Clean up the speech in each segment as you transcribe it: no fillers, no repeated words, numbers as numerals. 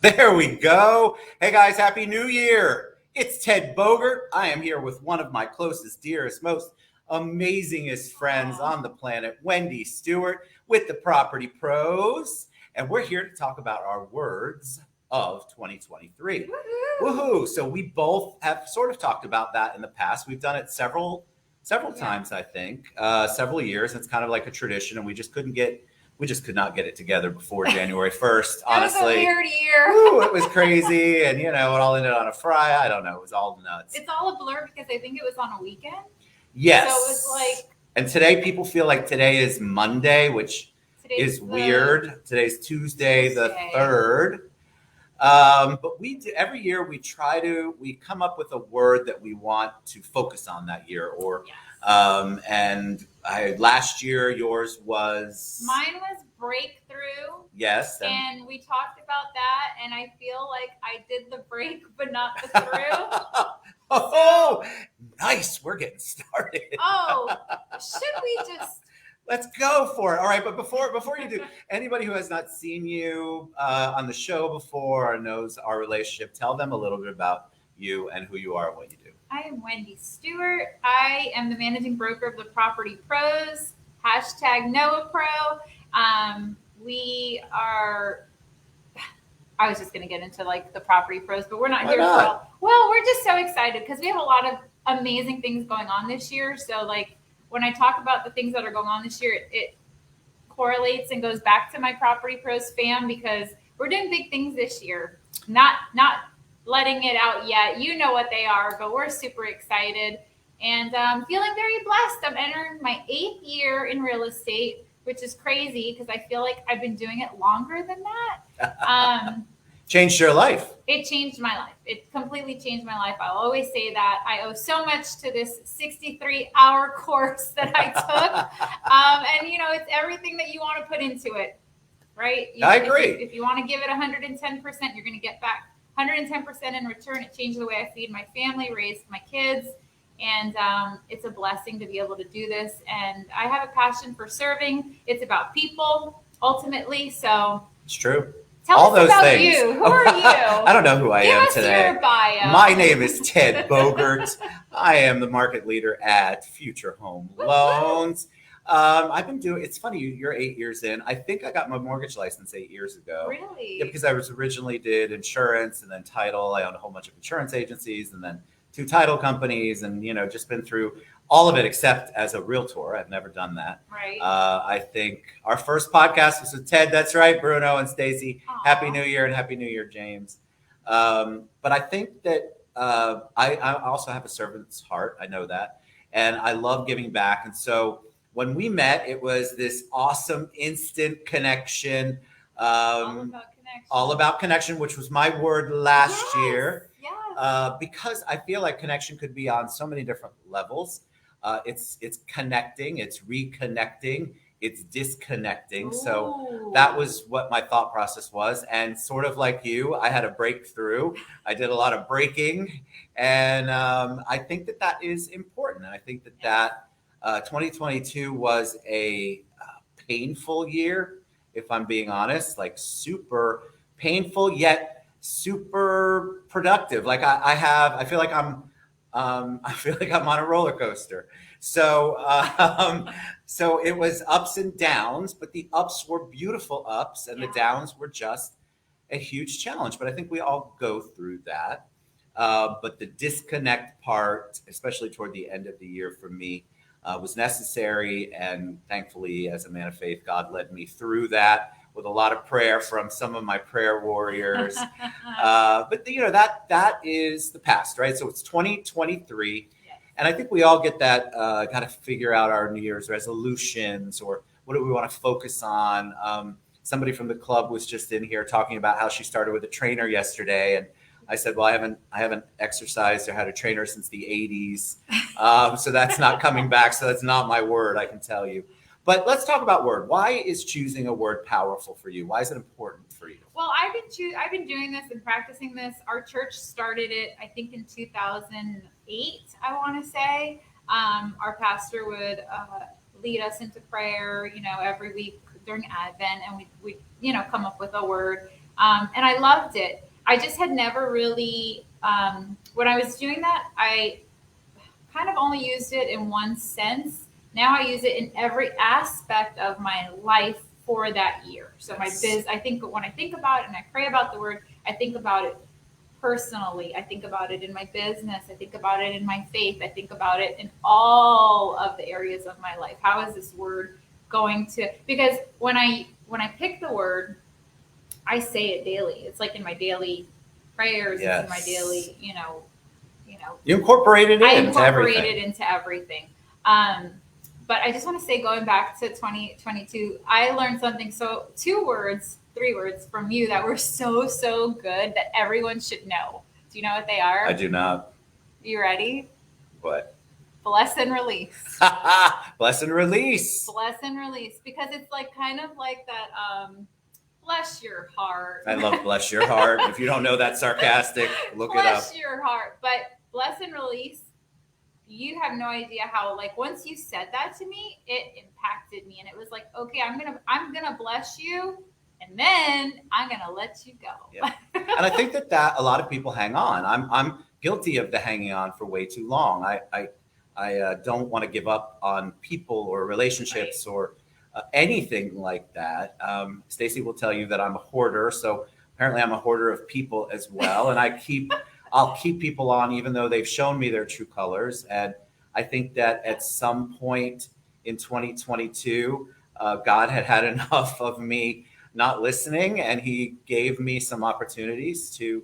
There we go. Hey guys, Happy New Year. It's Ted Bogert. I am here with one of my closest, dearest, most amazingest friends Aw. on the planet, Wendy Stewart, with the Property Pros. And we're here to talk about our words of 2023. Woohoo! Woohoo! So we both have sort of talked about that in the past. We've done it several Yeah. times, I think, several years. It's kind of like a tradition, and we just could not get it together before January 1st, It was a honestly. weird year. Woo, it was crazy, and it all ended on a Friday. I don't know. It was all nuts. It's all a blur because I think it was on a weekend. Yes. So it was like And today, people feel like today is Monday, which today's is weird. Today's Tuesday, the Tuesday. 3rd. But we do, every year we come up with a word that we want to focus on that year. Yes. And last year yours was Mine was breakthrough, yes. and we talked about that, and I feel like I did the break but not the through. Oh, nice. We're getting started. Oh, should we just? Let's go for it. All right, but before you do, anybody who has not seen you on the show before or knows our relationship, tell them a little bit about you and who you are and what you do. I am Wendy Stewart. I am the managing broker of the Property Pros. Hashtag Noah Pro. We are. I was just going to get into like the Property Pros, but we're not Why here not? for all. Well, we're just so excited because we have a lot of amazing things going on this year. So, like when I talk about the things that are going on this year, it correlates and goes back to my Property Pros fam because we're doing big things this year. Not letting it out yet. You know what they are, but we're super excited and feeling very blessed. I'm entering my 8th year in real estate, which is crazy because I feel like I've been doing it longer than that. Changed your life. It changed my life. It completely changed my life. I'll always say that. I owe so much to this 63-hour course that I took. And, it's everything that you want to put into it, right? I agree. If you want to give it 110%, you're going to get back 110% in return. It changed the way I feed my family, raised my kids. And it's a blessing to be able to do this. And I have a passion for serving. It's about people, ultimately. So It's true. tell All us those about things. you. Who are you? I don't know who I Give am us today. your bio. My name is Ted Bogert. I am the market leader at Future Home Loans. I've been doing. It's funny. You're 8 years in. I think I got my mortgage license 8 years ago. Really? Yeah, because I was originally did insurance and then title. I owned a whole bunch of insurance agencies and then 2 title companies, and just been through all of it except as a realtor. I've never done that. Right. I think our first podcast was with Ted. That's right, Bruno and Stacy. Aw. Happy New Year and Happy New Year, James. But I think that I also have a servant's heart. I know that, and I love giving back. And so when we met, it was this awesome instant connection. All about connection. All about connection, which was my word last Yes, year. Yes. Because I feel like connection could be on so many different levels. It's connecting, it's reconnecting, it's disconnecting. So Ooh. that was what my thought process was. And sort of like you, I had a breakthrough. I did a lot of breaking. And I think that is important. I think that 2022 was a painful year, if I'm being honest, like super painful, yet super productive. Like I feel like I feel like I'm on a roller coaster. So, so it was ups and downs, but the ups were beautiful ups, and the Yeah. downs were just a huge challenge. But I think we all go through that. But the disconnect part, especially toward the end of the year for me, was necessary. And thankfully, as a man of faith, God led me through that with a lot of prayer from some of my prayer warriors. But that is the past, right? So it's 2023. Yes. And I think we all get that, got to figure out our New Year's resolutions or what do we want to focus on. Somebody from the club was just in here talking about how she started with a trainer yesterday. And I said, well, I haven't exercised or had a trainer since the 80s. So that's not coming back. So that's not my word, I can tell you. But let's talk about word. Why is choosing a word powerful for you? Why is it important for you? Well, I've been doing this and practicing this. Our church started it, I think, in 2008. I want to say our pastor would lead us into prayer, every week during Advent, and we come up with a word. And I loved it. I just had never really, when I was doing that, I kind of only used it in one sense. Now I use it in every aspect of my life for that year. So my biz, I think when I think about it and I pray about the word, I think about it personally. I think about it in my business. I think about it in my faith. I think about it in all of the areas of my life. How is this word going to? Because when I pick the word, I say it daily. It's like in my daily prayers. It's in my daily, You incorporate it I into incorporate everything. it into everything. But I just want to say, going back to 2022, I learned something. So 3 words from you that were so good that everyone should know. Do you know what they are? I do not. You ready? What? Bless and release. Bless and release. Bless and release. Because it's like kind of like that, bless your heart. I love bless your heart. If you don't know that sarcastic, look it up. Bless your heart. But bless and release, you have no idea how, like, once you said that to me, it impacted me. And it was like, okay, I'm gonna bless you, and then I'm gonna let you go. Yep. And I think that a lot of people hang on. I'm guilty of the hanging on for way too long. I don't want to give up on people or relationships or anything like that. Stacy will tell you that I'm a hoarder, so apparently I'm a hoarder of people as well. And I'll keep people on even though they've shown me their true colors. And I think that at some point in 2022, God had enough of me not listening, and He gave me some opportunities to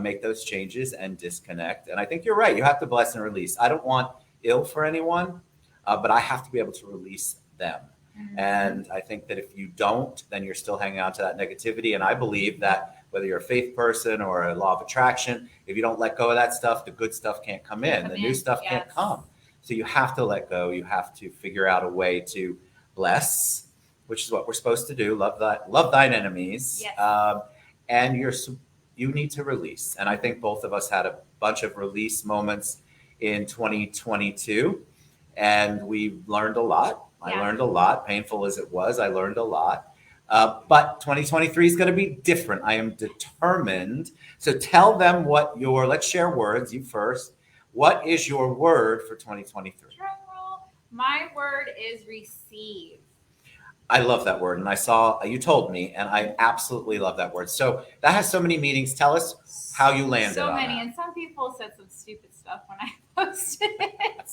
make those changes and disconnect. And I think you're right. You have to bless and release. I don't want ill for anyone, but I have to be able to release them. Mm-hmm. And I think that if you don't, then you're still hanging on to that negativity. And I believe that whether you're a faith person or a law of attraction, if you don't let go of that stuff, the good stuff can't come in. The new stuff can't come. So you have to let go. You have to figure out a way to bless, which is what we're supposed to do. Love thine enemies. Yes. And you need to release. And I think both of us had a bunch of release moments in 2022, and we learned a lot. I learned a lot, painful as it was. I learned a lot. But 2023 is going to be different. I am determined. So tell them let's share words, you first. What is your word for 2023? Drum roll. My word is receive. I love that word. And I saw, you told me, and I absolutely love that word. So that has so many meanings. Tell us how you landed on So many. that. And some people said some stupid stuff when I posted it.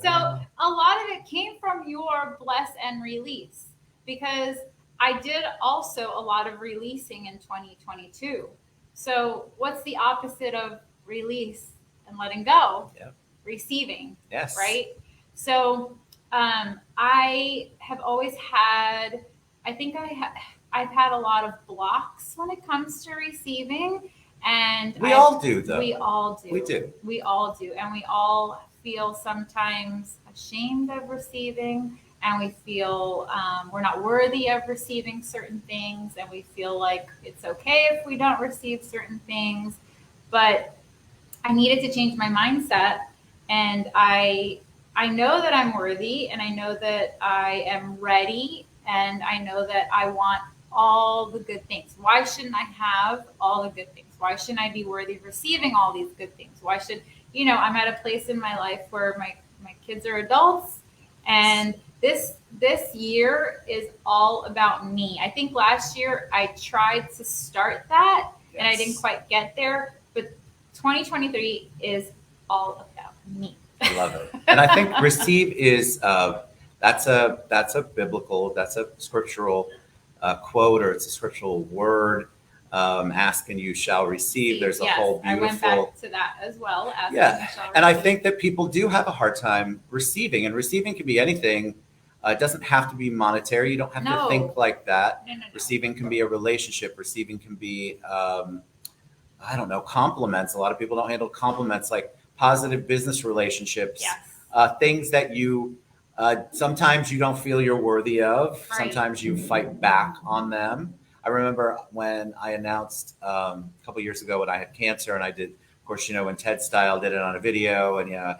So a lot of it came from your bless and release, because I did also a lot of releasing in 2022. So what's the opposite of release and letting go? Yep. Receiving. Yes. Right? So I have always had, I've had a lot of blocks when it comes to receiving. And we all do, though. We all do. We do. We all do. And we all feel sometimes ashamed of receiving. And we feel we're not worthy of receiving certain things. And we feel like it's okay if we don't receive certain things. But I needed to change my mindset. And I know that I'm worthy, and I know that I am ready, and I know that I want all the good things. Why shouldn't I have all the good things? Why shouldn't I be worthy of receiving all these good things? Why should, I'm at a place in my life where my kids are adults, and this year is all about me. I think last year I tried to start that, and I didn't quite get there, but 2023 is all about me. I love it. And I think receive is, that's a biblical, that's a scriptural quote, or it's a scriptural word. Ask and you shall receive. There's a whole beautiful. I went back to that as well. Ask yeah. and you shall and I receive. think that people do have a hard time receiving, and receiving can be anything. It doesn't have to be monetary. You don't have to think like that. No. Receiving can be a relationship. Receiving can be, I don't know, compliments. A lot of people don't handle compliments, like positive business relationships. Yes. Things that you sometimes you don't feel you're worthy of. Right. Sometimes you fight back on them. I remember when I announced a couple years ago when I had cancer, and I did, of course, when Ted Style did it on a video, and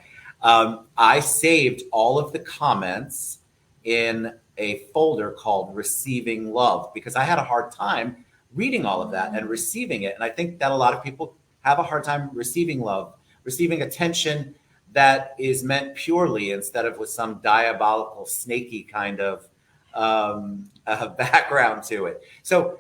I saved all of the comments in a folder called Receiving Love, because I had a hard time reading all of that and receiving it. And I think that a lot of people have a hard time receiving love, receiving attention that is meant purely instead of with some diabolical, snaky kind of background to it. So,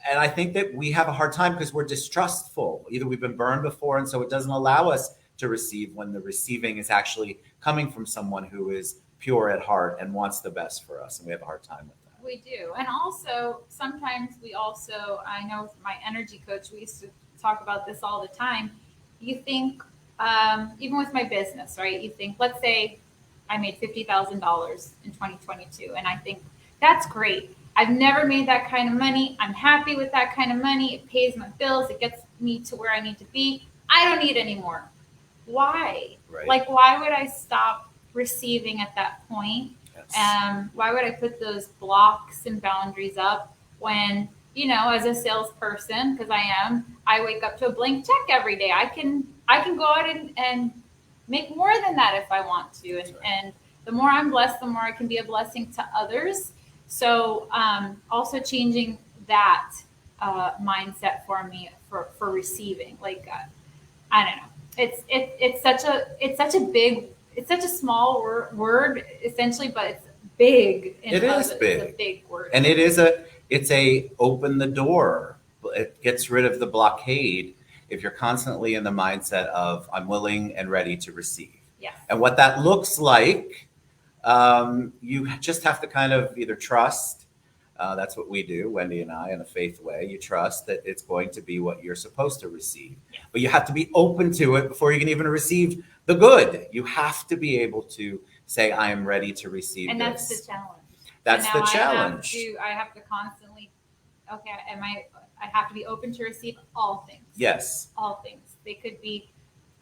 and I think that we have a hard time because we're distrustful. Either we've been burned before, and so it doesn't allow us to receive when the receiving is actually coming from someone who is pure at heart and wants the best for us. And we have a hard time with that. We do. And also, sometimes I know with my energy coach, we used to talk about this all the time. You think, even with my business, right? You think, let's say I made $50,000 in 2022, and I think that's great. I've never made that kind of money. I'm happy with that kind of money. It pays my bills. It gets me to where I need to be. I don't need any more. Why? Right. Like, why would I stop receiving at that point? Yes. Why would I put those blocks and boundaries up when, as a salesperson, because I wake up to a blank check every day. I can go out and make more than that if I want to. And, right. and the more I'm blessed, the more I can be a blessing to others. So also changing that mindset for me for receiving. Like, I don't know. It's such a small word essentially, but it's big. It is big. It's a big word. And it's a open the door. It gets rid of the blockade if you're constantly in the mindset of I'm willing and ready to receive. Yes. And what that looks like, you just have to kind of either trust. That's what we do, Wendy and I, in a faith way. You trust that it's going to be what you're supposed to receive. Yeah. But you have to be open to it before you can even receive the good. You have to be able to say, I am ready to receive and this. that's the challenge. That's the challenge. I have to constantly, I have to be open to receive all things. Yes. All things. They could be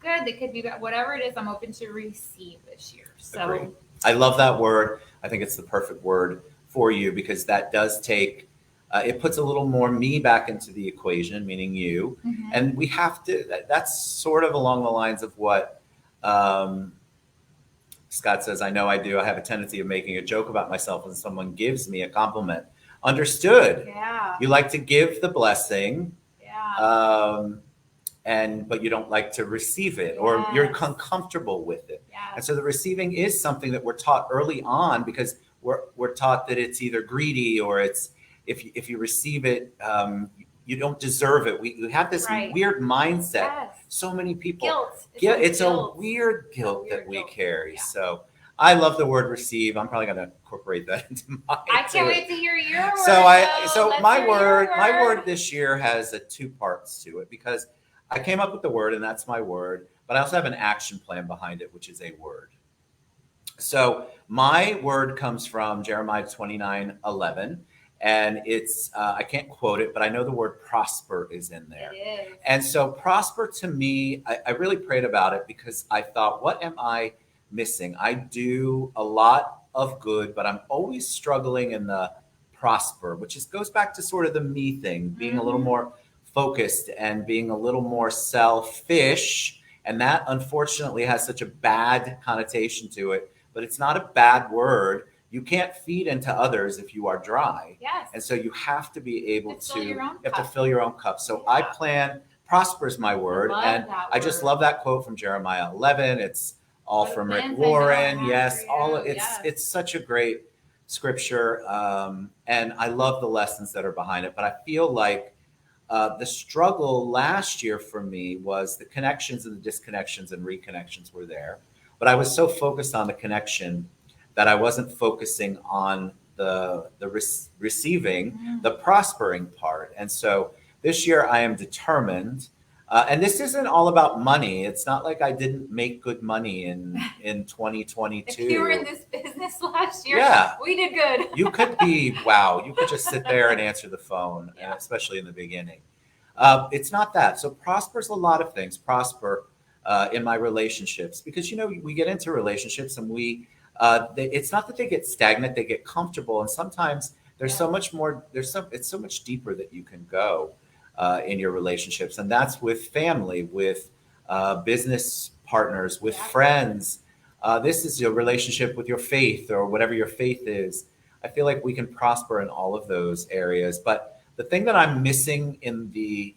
good. They could be bad. Whatever it is, I'm open to receive this year. So agreed. I love that word. I think it's the perfect word for you because that does take, it puts a little more me back into the equation, meaning you. Mm-hmm. And we have to, that's sort of along the lines of what Scott says, I know I do. I have a tendency of making a joke about myself when someone gives me a compliment. Understood. Yeah. You like to give the blessing. Yeah. But you don't like to receive it, or you're uncomfortable with it. Yes. And so the receiving is something that we're taught early on because we're taught that it's either greedy or it's if you receive it, you don't deserve it. We have this weird mindset. Yes. So many people. Guilt. It's a weird guilt that we carry. Yeah. So I love the word receive. I'm probably going to incorporate that into mine. I can't wait to hear your word. So my word this year has two parts to it because I came up with the word and that's my word, but I also have an action plan behind it, which is a word. So my word comes from Jeremiah 29:11. And it's, I can't quote it, but I know the word prosper is in there. It is. And so prosper to me, I really prayed about it because I thought, what am I missing? I do a lot of good, but I'm always struggling in the prosper, which goes back to sort of the me thing, being a little more focused and being a little more selfish. And that unfortunately has such a bad connotation to it, but it's not a bad word. You can't feed into others if you are dry. Yes. And so you have to be able to fill your own cup. So yeah. I plan, prosper is my word. And I just love that quote from Jeremiah 11. It's all from Rick Warren. Yes. It's such a great scripture. And I love the lessons that are behind it. But I feel like the struggle last year for me was the connections and the disconnections and reconnections were there. But I was so focused on the connection that I wasn't focusing on the receiving, the prospering part. And so this year I am determined, and this isn't all about money. It's not like I didn't make good money in 2022. If you were in this business last year, we did good. You could just sit there and answer the phone, especially in the beginning. It's not that. So prosper's a lot of things. Prosper in my relationships, because, we get into relationships and it's not that they get stagnant, they get comfortable. And sometimes there's so much more, it's so much deeper that you can go in your relationships. And that's with family, with business partners, with friends. This is your relationship with your faith or whatever your faith is. I feel like we can prosper in all of those areas, but The thing that I'm missing in the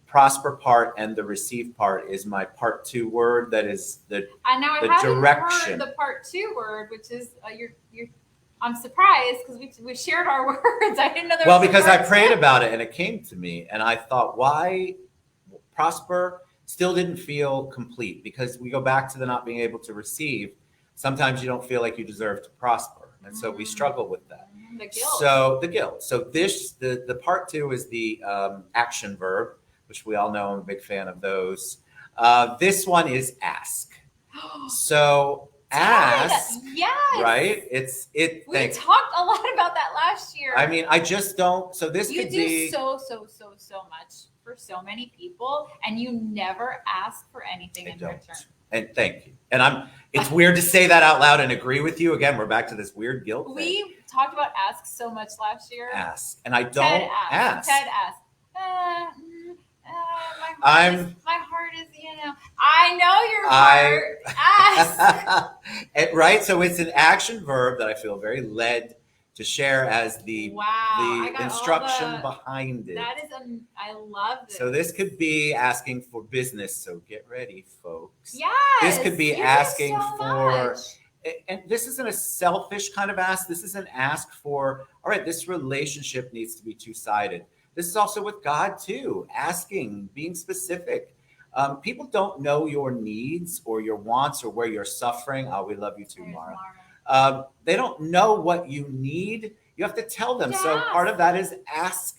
prosper part and the receive part is my part 2 word. That is I know I the haven't direction. heard the part 2 word, which is you're. I'm surprised because we shared our words. I didn't know there. Well, was because I prayed about it and it came to me, and I thought, why prosper still didn't feel complete, because we go back to the not being able to receive. Sometimes you don't feel like you deserve to prosper, and so we struggle with that. The guilt. So the guilt. So the part 2 is the action verb, which we all know. I'm a big fan of those. This one is ask. So ask, yes, right? We talked a lot about that last year. I mean, I just don't. So this you could do be so much for so many people, and you never ask for anything in return. And thank you. And it's weird to say that out loud and agree with you. Again, we're back to this weird guilt thing. We talked about ask so much last year. Ask. And I don't ask. Ted asked. My heart is, I know your heart. Ask. Right? So it's an action verb that I feel very led to share as the instruction behind it. That is, I love this. So this could be asking for business. So get ready, folks. Yes. This could be asking for, and this isn't a selfish kind of ask. This is an ask for, all right, this relationship needs to be two-sided. This is also with God too, asking, being specific. People don't know your needs or your wants or where you're suffering. Oh, we love you too, Mara. They don't know what you need. You have to tell them. Yes. So part of that is ask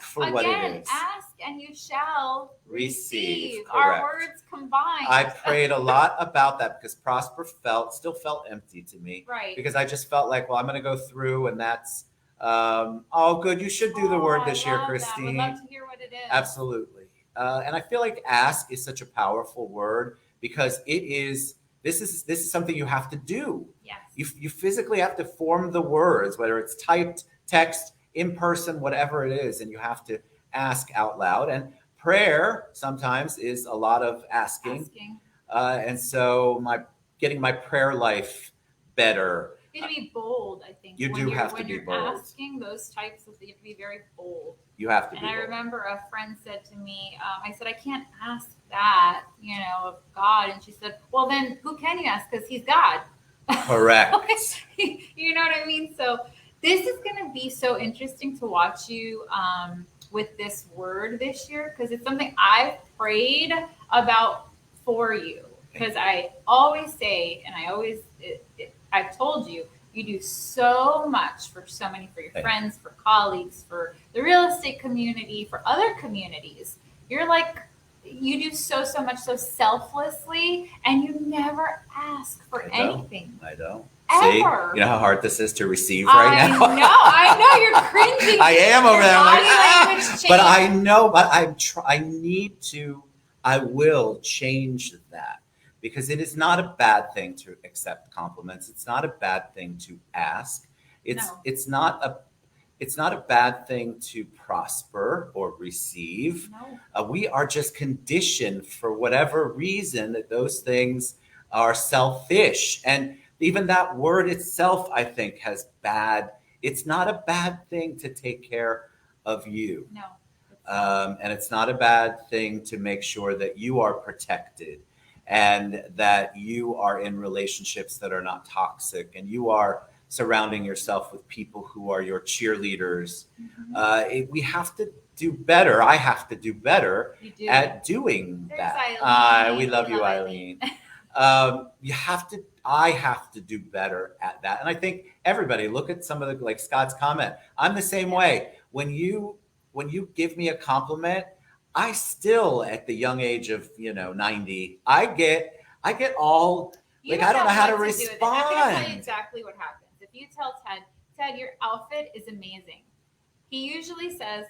for Again, what it is. Ask and you shall receive. Correct. Our words combined. I prayed a lot about that because prosper still felt empty to me. Right. Because I just felt like, well, I'm going to go through and that's, good. You should do the word this year, Christine. That. Would love to hear what it is. Absolutely. And I feel like ask is such a powerful word because this is something you have to do. Yes. You physically have to form the words, whether it's typed, text, in person, whatever it is, and you have to ask out loud. And prayer sometimes is a lot of asking. And so getting my prayer life better. You have to be bold, I think. You do have to be bold. When you're asking those types of things, you have to be very bold. You have to be bold. And I remember a friend said to me, I said, I can't ask that, of God. And she said, well, then who can you ask? Because he's God. Correct. You know what I mean? So this is going to be so interesting to watch you with this word this year, because it's something I've prayed about for you. Because I always say, and I've told you, you do so much for your friends, for colleagues, for the real estate community, for other communities. You're like, you do so much so selflessly, and you never ask for anything. I don't. Ever. See, you know how hard this is to receive right now? I know, you're cringing. I am over there. But I know, but I will change that. Because it is not a bad thing to accept compliments. It's not a bad thing to ask. It's not a bad thing to prosper or receive. No. We are just conditioned for whatever reason that those things are selfish. And even that word itself, I think, it's not a bad thing to take care of you. No. And it's not a bad thing to make sure that you are protected and that you are in relationships that are not toxic and you are surrounding yourself with people who are your cheerleaders. Mm-hmm. We have to do better. I have to do better at doing that. We love you, Eileen. I have to do better at that. And I think everybody, look at some of like Scott's comment. I'm the same way. When you give me a compliment, I still, at the young age of 90, I get all like I don't know how to respond. I'm going to tell you exactly what happens. If you tell Ted, your outfit is amazing. He usually says,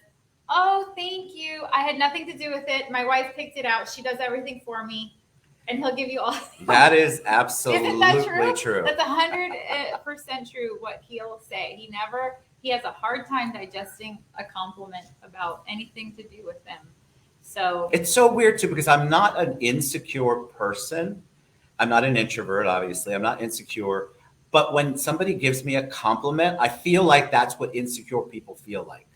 "Oh, thank you. I had nothing to do with it. My wife picked it out. She does everything for me." And he'll give you all. That is absolutely Isn't that true? True. That's 100% true. What he'll say. He has a hard time digesting a compliment about anything to do with him. So it's so weird too, because I'm not an insecure person. I'm not an introvert, obviously. I'm not insecure. But when somebody gives me a compliment, I feel like that's what insecure people feel like.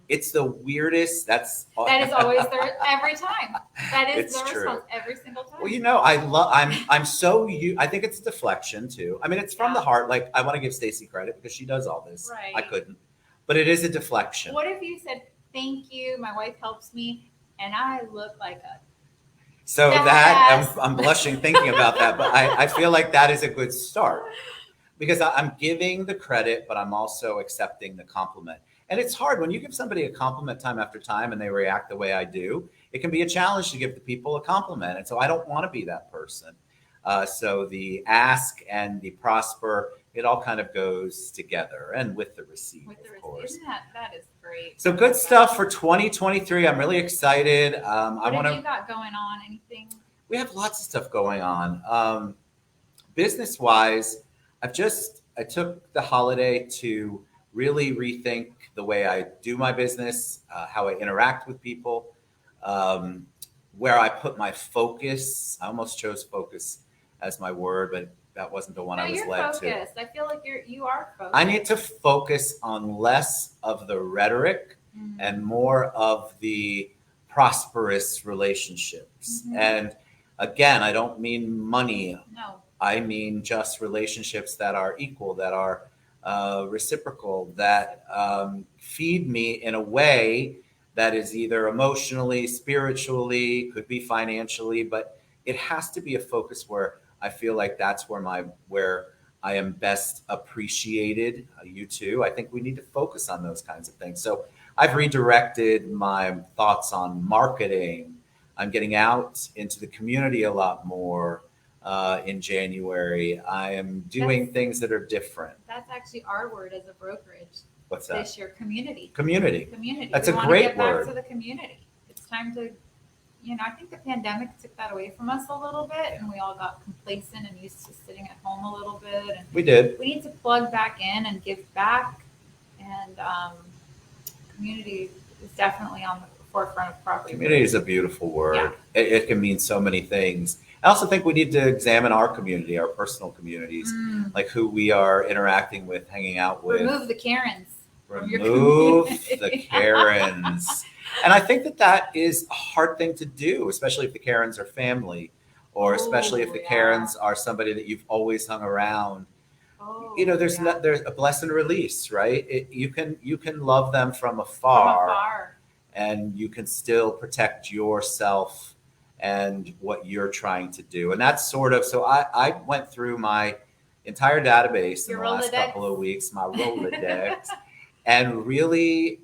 It's the weirdest. That is always there every time. That is It's the true. response every single time. Well, I think it's a deflection too. I mean, it's from the heart. Like, I want to give Stacy credit because she does all this. Right. I couldn't, but it is a deflection. What if you said, "Thank you, my wife helps me, and I look like a..." So Yes. that I'm blushing thinking about that, but I feel like that is a good start because I'm giving the credit, but I'm also accepting the compliment. And it's hard when you give somebody a compliment time after time and they react the way I do. It can be a challenge to give the people a compliment, and so I don't want to be that person. So the ask and the prosper, it all kind of goes together, and with the receipt, of course. Isn't that is great. So good stuff for 2023. I'm really excited. What have you got going on? Anything? We have lots of stuff going on. Business wise, I took the holiday to really rethink the way I do my business, how I interact with people, where I put my focus. I almost chose focus as my word, but that wasn't the one I was led focused. to. I feel like you are focused. I need to focus on less of the rhetoric and more of the prosperous relationships. And again, I don't mean money. No. I mean just relationships that are equal, that are reciprocal, that feed me in a way that is either emotionally, spiritually, could be financially, but it has to be a focus where I feel like that's where I am best appreciated. You too. I think we need to focus on those kinds of things. So I've redirected my thoughts on marketing. I'm getting out into the community a lot more. In January, I am doing things that are different. That's actually our word as a brokerage. What's that? This year, community. Community. That's a great word. Back word. to the community. It's time to, I think the pandemic took that away from us a little bit, and we all got complacent and used to sitting at home a little bit. And we did. We need to plug back in and give back, and community is definitely on the forefront of property. Community is a beautiful word. Yeah. It can mean so many things. I also think we need to examine our community, our personal communities, like who we are interacting with, hanging out with. Remove the Karens. Remove the Karens. And I think that is a hard thing to do, especially if the Karens are family, or especially if the Karens are somebody that you've always hung around. There's a bless and release, right? You can love them from afar, and you can still protect yourself and what you're trying to do. And that's so I went through my entire database in the last couple of weeks, my Rolodex, and really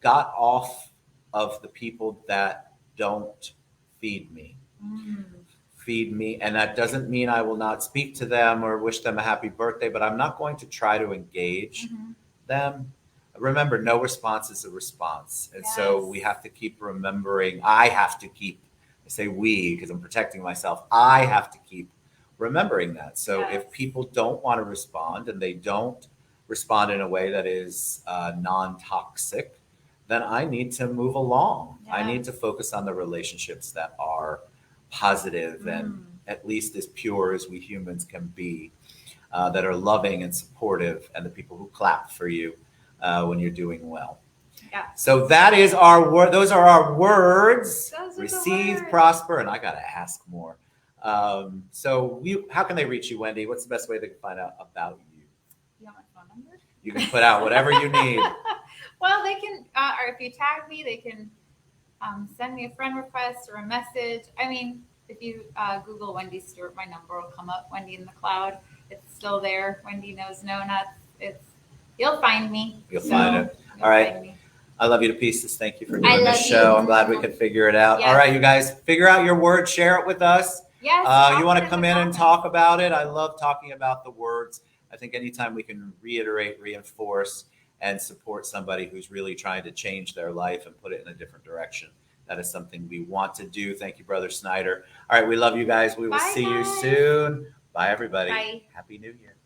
got off of the people that don't feed me. Feed me. And that doesn't mean I will not speak to them or wish them a happy birthday, but I'm not going to try to engage them. Remember, no response is a response. And so we have to keep remembering, I say we, because I'm protecting myself. I have to keep remembering that. So if people don't want to respond and they don't respond in a way that is non-toxic, then I need to move along. I need to focus on the relationships that are positive and at least as pure as we humans can be, that are loving and supportive, and the people who clap for you when you're doing well. Yeah. So that is our word. Those are our words. Receive, prosper, and I got to ask more. So how can they reach you, Wendy? What's the best way they can find out about you? You want my phone number? You can put out whatever you need. Well, they can, or if you tag me, they can send me a friend request or a message. I mean, if you Google Wendy Stewart, my number will come up. Wendy in the cloud. It's still there. Wendy knows no nuts. You'll find me. You'll find it. All right. I love you to pieces. Thank you for doing this show. I'm glad we could figure it out. Yes. All right, you guys, figure out your word. Share it with us. Yes. You want to come in and talk about it? I love talking about the words. I think anytime we can reiterate, reinforce, and support somebody who's really trying to change their life and put it in a different direction, that is something we want to do. Thank you, Brother Snyder. All right, we love you guys. We will see you soon. Bye, everybody. Bye. Happy New Year.